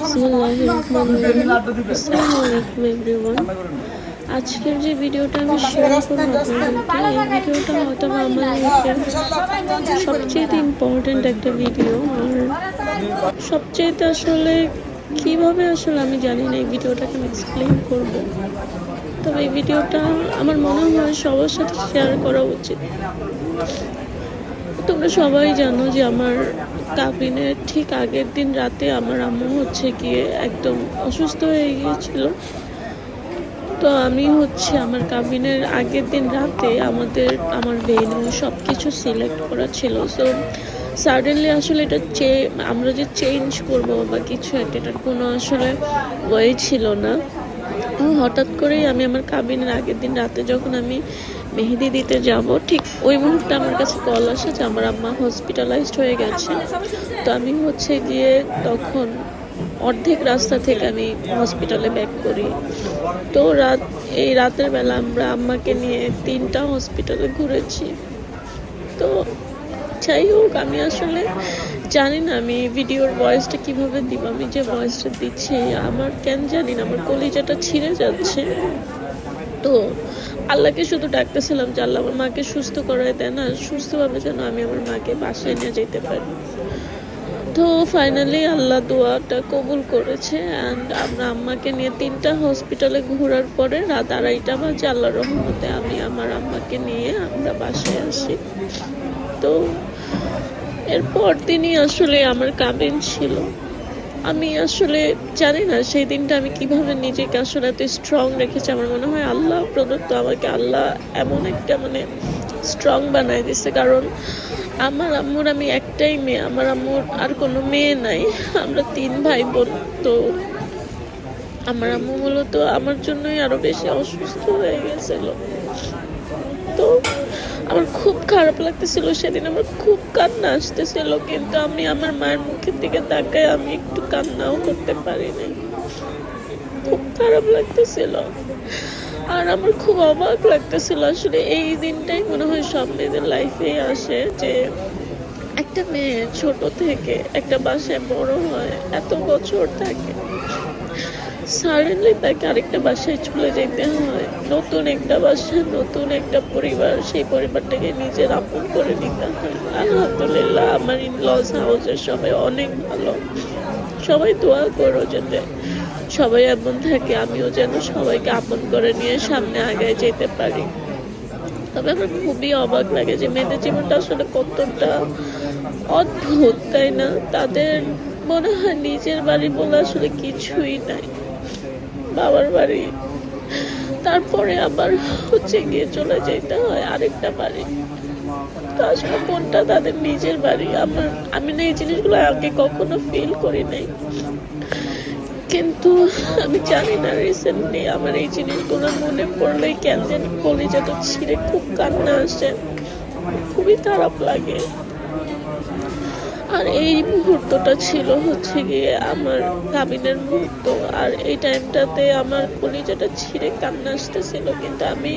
আসসালামু আলাইকুম এভরিওয়ান। আজকের যে ভিডিওটা আমি শেয়ার করবো আপনাদেরকে, এই ভিডিওটা হয়তো আমার লাইফের সবচেয়ে ইম্পর্টেন্ট একটা ভিডিও। আর সবচেয়ে আসলে কিভাবে আসলে আমি জানি না এই ভিডিওটাকে আমি এক্সপ্লেন করবো, তবে এই ভিডিওটা আমার মনে হয় সবার সাথে শেয়ার করা উচিত। তোমরা সবাই জানো যে আমার কাবিনের ঠিক আগের দিন রাতে আমার আম্মু গিয়ে একদম অসুস্থ হয়ে গিয়েছিল। তো আমি আমার কাবিনের আগের দিন রাতে আমার ভেন্যু সব কিছু সিলেক্ট করা ছিল। সো সাডেনলি আসলে এটা আমরা যে চেঞ্জ করবো বা কিছু একটা, এটার কোনো আসলে ওয়ে ছিল না। হঠাৎ করেই আমি আমার কাবিনের আগের দিন রাতে যখন আমি মেহেদি দিতে যাব, ঠিক ওই মুহূর্তে আমার কাছে কল আসে যে আমার আম্মা হসপিটালাইজড হয়ে গেছে। তো আমি গিয়ে তখন অর্ধেক রাস্তা থেকে আমি হসপিটালে ব্যাক করি। তো এই রাতের বেলা আমরা আম্মাকে নিয়ে 3টা হসপিটালে ঘুরেছি। তো যাই হোক, আমি আসলে জানি না আমি ভিডিওর ভয়েসটা কিভাবে দিব। আমি যে ভয়েসটা দিচ্ছি আমার কেন জানি না আমার কলিজাটা ছিঁড়ে যাচ্ছে। তো আল্লাহকে শুধু ডাকতেছিলাম যে আল্লাহ আমার মাকে সুস্থ করায় দেন, আর সুস্থভাবে যেন আমি আমার মাকে বাসায় নিয়ে যেতে পারি। তো ফাইনালি আল্লাহ দোয়াটা কবুল করেছে। অ্যান্ড আমরা আম্মাকে নিয়ে 3টা হসপিটালে ঘোরার পরে রাত 2:30 বাজে আল্লাহর রহমতে আমি আমার আম্মাকে নিয়ে আমরা বাসায় আসি। তো এরপর তিনি আসলে আমার কাবিন ছিল। আমি আসলে জানি না সেই দিনটা আমি কিভাবে নিজেকে আসলে এত স্ট্রং রেখেছি। আমার মনে হয় আল্লাহ প্রদত্ত, আমাকে আল্লাহ এমন একটা স্ট্রং বানাই দিছে। কারণ আমার আম্মুর আমি একটাই মেয়ে, আমার আম্মুর আর কোনো মেয়ে নাই। আমরা 3 ভাই বোন। তো আমার আম্মু মূলত আমার জন্যই আরো বেশি অসুস্থ হয়ে গেছিল। তো আমার খুব খারাপ লাগতেছিল সেদিন, আমার খুব কান্না আসতেছিল, কিন্তু আমি আমার মায়ের মুখের দিকে তাকায় আমি একটু কান্নাও করতে পারি নাই। খুব খারাপ লাগতেছিল আর আমার খুব অবাক লাগতেছিল। আসলে এই দিনটাই মনে হয় সব মেয়েদের লাইফে আসে যে একটা মেয়ে ছোট থেকে একটা বাসায় বড় হয়, এত বছর থাকে, সাডেনলি তাকে আরেকটা বাসায় চলে যেতে হয়। নতুন একটা বাসা, নতুন একটা পরিবার, সেই পরিবারটাকে নিজের আপন করে নিতে হয়। আলহামদুলিল্লাহ আমার ইনলস হাউসের সবাই অনেক ভালো। সবাই দোয়া করো যাতে সবাই এমন থাকে, আমিও যেন সবাইকে আপন করে নিয়ে সামনে আগায় যেতে পারি। তবে আমার খুবই অবাক লাগে যে মেয়েদের জীবনটা আসলে কতটা অদ্ভুত, তাই না? তাদের মনে হয় নিজের বাড়ি বলে আসলে কিছুই নাই, বাবার বাড়ি, তারপরে আবার গিয়ে চলে যেতে হয় আরেকটা বাড়ি। তো আসলে কোনটা তাদের নিজের বাড়ি? আমি না এই জিনিসগুলো আগে কখনো ফিল করি নাই, কিন্তু আমি জানি না রিসেন্টলি আমার এই জিনিসগুলো মনে পড়লেই কেন জানি কলিজাটা ছিঁড়ে খুব কান্না আসে, খুবই খারাপ লাগে। আর এই মুহূর্তটা ছিল গিয়ে আমার কাবিনের মুহূর্ত। আর এই টাইমটাতে আমার কলিজাটা ছিঁড়ে কান্না আসতেছিল, কিন্তু আমি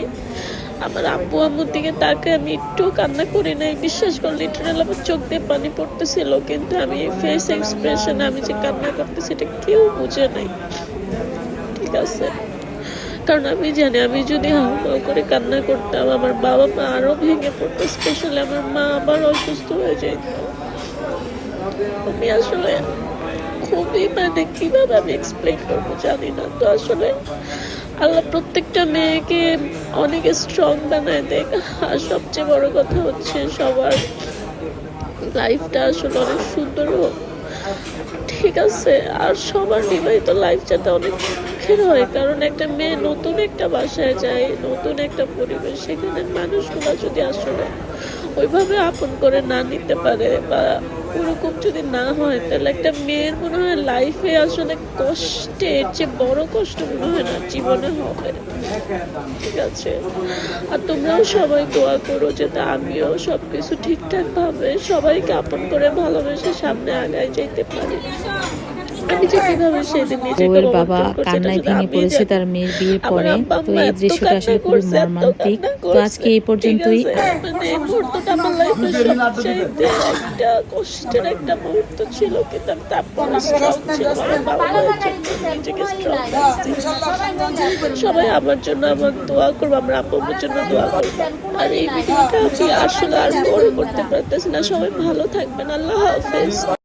আমার আব্বু আম্মুর দিকে তাকায় আমি একটু কান্না করি নাই। বিশ্বাস করে লিটারাল আমার চোখ দিয়ে পানি পড়তেছিল, কিন্তু আমি ফেস এক্সপ্রেশন আমি যে কান্না করতেছি এটা কেউ বুঝে নাই, ঠিক আছে? কারণ আমি জানি আমি যদি হাওয়া করে কান্না করতাম আমার বাবা মা আরো ভেঙে পড়তো, স্পেশালি আমার মা আবার অসুস্থ হয়ে যেত। আমি আসলে খুবই কিভাবে আমি এক্সপ্লেন করবো জানি না। তো আসলে আল্লাহ প্রত্যেকটা মেয়েকে অনেক স্ট্রং বানায় দেয়। আর সবচেয়ে বড় কথা হচ্ছে সবার লাইফটা আসলে অনেক সুন্দর হোক, ঠিক আছে? আর সবার বিবাহিত লাইফ যাতে অনেক সুখের হয়। কারণ একটা মেয়ে নতুন একটা বাসায় যায়, নতুন একটা পরিবেশ, সেখানে মানুষগুলো যদি আসলে ওইভাবে আপন করে না নিতে পারে বা ওরকম যদি না হয়, তাহলে একটা মেয়ের মনে হয় লাইফে আসলে কষ্টের যে বড় কষ্ট মনে হয় না জীবনে হবে, ঠিক আছে? আর তোমরাও সবাই দোয়া করো যাতে আমিও সবকিছু ঠিকঠাক ভাবে সবাইকে আপন করে ভালোবেসে সামনে আগায় যেতে পারি। আর এই যে কিভাবে সেদিন নিজেকে বউয়ের বাবা কন্ট্রোল করছে, এটা কান্নায় শুধু ভেঙে আমিই পড়েছে জানি। তার মেয়ের বিয়ের আমার পরে। আব্বা তো আম্মা এই এত দৃশ্যটা কান্না আসলে খুবই করছে, এত মর্মান্তিক। কান্না তো করছে। আজকে এই ঠিক পর্যন্তই। আছে, মানে এই মুহূর্তটা আমার লাইফের সবচাইতে একটা কষ্টের একটা মুহূর্ত ছিল, কিন্তু আমি তারপরে স্ট্রং ছিলাম। আমার বাবা মায়ের জন্য নিজেকে স্ট্রং রাখছি। সবাই আমার জন্য আমার দোয়া করবো, আমার আব্বু আম্মুর জন্য দোয়া করবো। আর এই ভিডিওটা আমি আসলে আর বড় করতে পারতেছি না। সবাই ভালো থাকবেন। আল্লাহ হাফেজ।